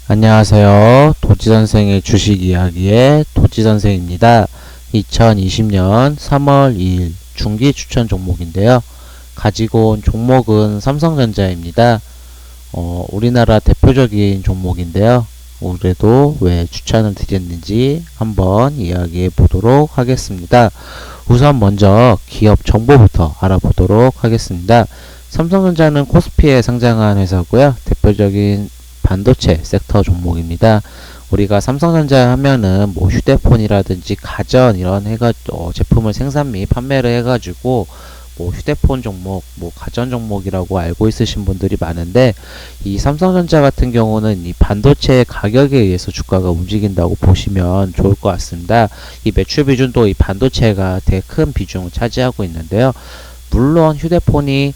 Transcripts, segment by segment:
안녕하세요. 도지선생의 주식이야기의 도지선생입니다. 2020년 3월 2일 중기 추천 종목인데요. 가지고 온 종목은 삼성전자입니다. 우리나라 대표적인 종목인데요. 올해도 왜 추천을 드렸는지 한번 이야기해 보도록 하겠습니다. 우선 먼저 기업 정보부터 알아보도록 하겠습니다. 삼성전자는 코스피에 상장한 회사고요. 대표적인 반도체 섹터 종목입니다. 우리가 삼성전자 하면은 뭐 휴대폰이라든지 가전 이런 제품을 생산 및 판매를 해가지고 뭐 휴대폰 종목, 뭐 가전 종목이라고 알고 있으신 분들이 많은데, 이 삼성전자 같은 경우는 이 반도체 가격에 의해서 주가가 움직인다고 보시면 좋을 것 같습니다. 이 매출 비중도 이 반도체가 되게 큰 비중을 차지하고 있는데요. 물론 휴대폰이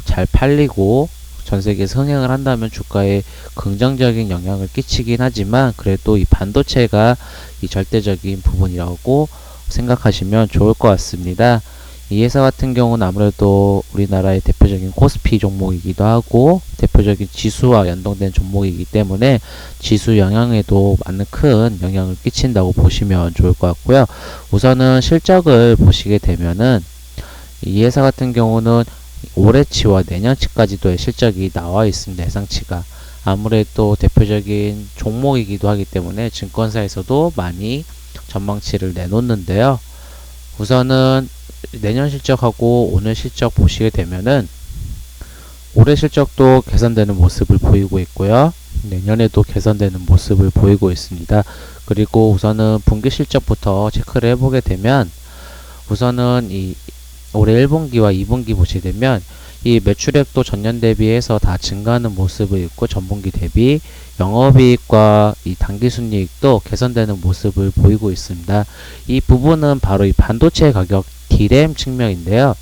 잘 팔리고 전 세계에서 흥행을 한다면 주가에 긍정적인 영향을 끼치긴 하지만, 그래도 이 반도체가 이 절대적인 부분이라고 생각하시면 좋을 것 같습니다. 이 회사 같은 경우는 아무래도 우리나라의 대표적인 코스피 종목이기도 하고 대표적인 지수와 연동된 종목이기 때문에 지수 영향에도 많은 큰 영향을 끼친다고 보시면 좋을 것 같고요. 우선은 실적을 보시게 되면은 이 회사 같은 경우는 올해치와 내년치까지도의 실적이 나와 있습니다. 예상치가. 아무래도 대표적인 종목이기도 하기 때문에 증권사에서도 많이 전망치를 내놓는데요. 우선은 내년 실적하고 오늘 실적 보시게 되면은 올해 실적도 개선되는 모습을 보이고 있고요. 내년에도 개선되는 모습을 보이고 있습니다. 그리고 우선은 분기 실적부터 체크를 해보게 되면, 우선은 이 올해 1분기와 2분기 보시게 되면 이 매출액도 전년 대비해서 다 증가하는 모습을 있고, 전분기 대비 영업이익과 이 당기순이익도 개선되는 모습을 보이고 있습니다. 이 부분은 바로 이 반도체 가격 D램 측면인데요.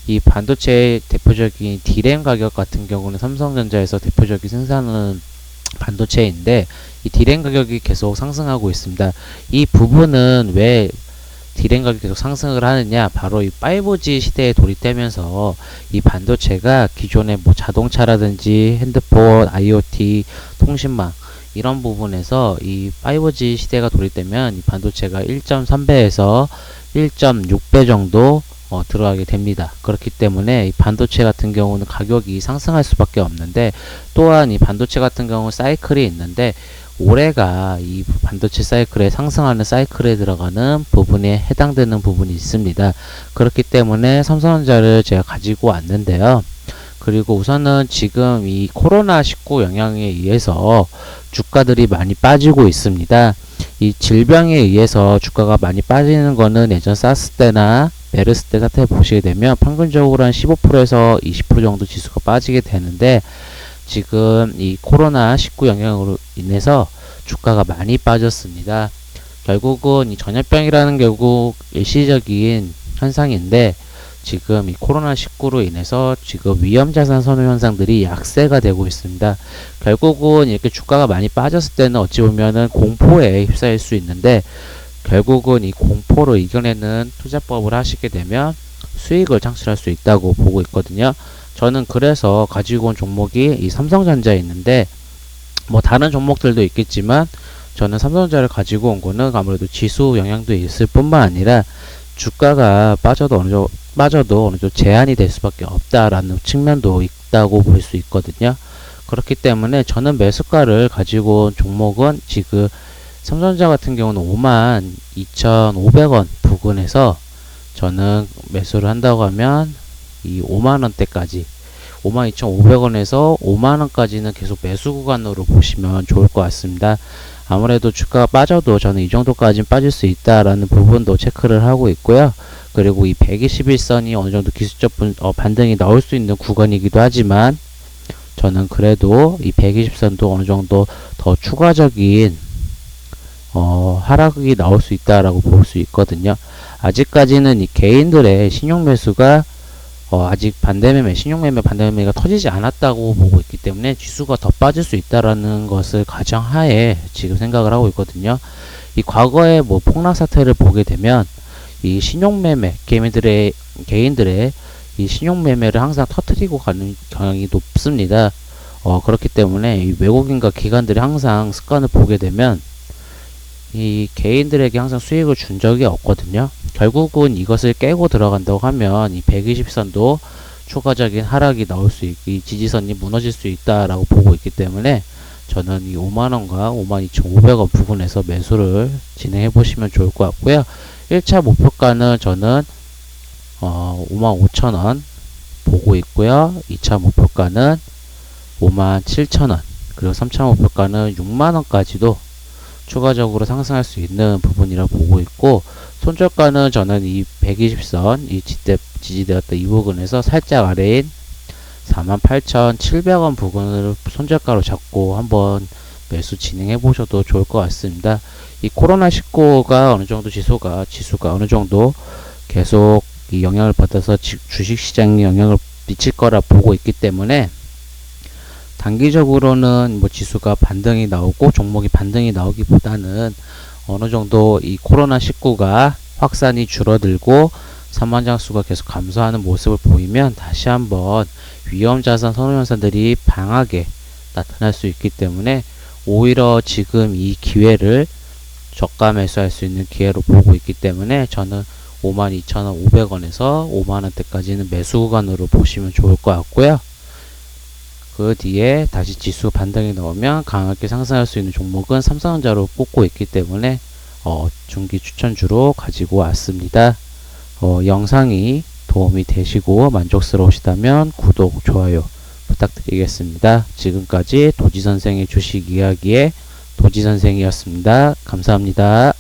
이 반도체의 대표적인 D램 가격 같은 경우는 삼성전자에서 대표적인 생산하는 반도체인데, 이 D램 가격이 계속 상승하고 있습니다. 이 부분은 왜 D램 가격이 계속 상승을 하느냐, 바로 이 5G 시대에 돌입되면서 이 반도체가 기존의 뭐 자동차라든지 핸드폰, IoT, 통신망 이런 부분에서 이 5G 시대가 돌입되면 이 반도체가 1.3배에서 1.6배 정도 들어가게 됩니다. 그렇기 때문에 이 반도체 같은 경우는 가격이 상승할 수밖에 없는데, 또한 이 반도체 같은 경우 사이클이 있는데, 올해가 이 반도체 사이클에 상승하는 사이클에 들어가는 부분에 해당되는 부분이 있습니다. 그렇기 때문에 삼성전자를 제가 가지고 왔는데요. 그리고 우선은 지금 이 코로나19 영향에 의해서 주가들이 많이 빠지고 있습니다. 이 질병에 의해서 주가가 많이 빠지는 거는 예전 사스 때나 메르스 때 사태 보시게 되면 평균적으로 한 15%에서 20% 정도 지수가 빠지게 되는데, 지금 이 코로나19 영향으로 인해서 주가가 많이 빠졌습니다. 결국은 이 전염병이라는 결국 일시적인 현상인데, 지금 이 코로나19로 인해서 지금 위험자산 선호 현상들이 약세가 되고 있습니다. 결국은 이렇게 주가가 많이 빠졌을 때는 어찌 보면은 공포에 휩싸일 수 있는데, 결국은 이 공포를 이겨내는 투자법을 하시게 되면 수익을 창출할 수 있다고 보고 있거든요. 저는 그래서 가지고 온 종목이 이 삼성전자에 있는데, 뭐 다른 종목들도 있겠지만 저는 삼성전자를 가지고 온 거는 아무래도 지수 영향도 있을 뿐만 아니라 주가가 빠져도 어느 정도 제한이 될 수밖에 없다라는 측면도 있다고 볼 수 있거든요. 그렇기 때문에 저는 매수가를 가지고 온 종목은 지금 삼성전자 같은 경우는 52,500원 부근에서 저는 매수를 한다고 하면 이 5만원대까지 52,500원에서 5만원까지는 계속 매수 구간으로 보시면 좋을 것 같습니다. 아무래도 주가가 빠져도 저는 이 정도까지는 빠질 수 있다라는 부분도 체크를 하고 있고요. 그리고 이 121선이 어느 정도 기술적 반등이 나올 수 있는 구간이기도 하지만, 저는 그래도 이 120선도 어느 정도 더 추가적인 하락이 나올 수 있다라고 볼 수 있거든요. 아직까지는 이 개인들의 신용 매수가 아직 신용매매 반대매매가 터지지 않았다고 보고 있기 때문에 지수가 더 빠질 수 있다라는 것을 가정하에 지금 생각을 하고 있거든요. 이 과거의 뭐 폭락 사태를 보게 되면 이 신용매매 개인들의 이 신용매매를 항상 터뜨리고 가는 경향이 높습니다. 그렇기 때문에 이 외국인과 기관들이 항상 습관을 보게 되면 이 개인들에게 항상 수익을 준 적이 없거든요. 결국은 이것을 깨고 들어간다고 하면 이 120선도 추가적인 하락이 나올 수 있고 이 지지선이 무너질 수 있다라고 보고 있기 때문에 저는 이 5만원과 52,500원 부근에서 매수를 진행해 보시면 좋을 것 같고요. 1차 목표가는 저는 55,000원 보고 있고요. 2차 목표가는 57,000원, 그리고 3차 목표가는 6만원까지도 추가적으로 상승할 수 있는 부분이라 보고 있고, 손절가는 저는 이 120선, 이 지지되었던 이 부분에서 살짝 아래인 48,700원 부근을 손절가로 잡고 한번 매수 진행해 보셔도 좋을 것 같습니다. 이 코로나19가 어느 정도 지수가 어느 정도 계속 이 영향을 받아서 주식시장에 영향을 미칠 거라 보고 있기 때문에 단기적으로는 뭐 지수가 반등이 나오고 종목이 반등이 나오기보다는 어느 정도 이 코로나19가 확산이 줄어들고 사망자 수가 계속 감소하는 모습을 보이면 다시 한번 위험자산 선호현상들이 강하게 나타날 수 있기 때문에 오히려 지금 이 기회를 저가 매수할 수 있는 기회로 보고 있기 때문에 저는 52,500원에서 5만원대까지는 매수 구간으로 보시면 좋을 것 같고요. 그 뒤에 다시 지수 반등이 나오면 강하게 상승할 수 있는 종목은 삼성전자로 꼽고 있기 때문에 중기 추천주로 가지고 왔습니다. 영상이 도움이 되시고 만족스러우시다면 구독, 좋아요 부탁드리겠습니다. 지금까지 도지선생의 주식 이야기의 도지선생이었습니다. 감사합니다.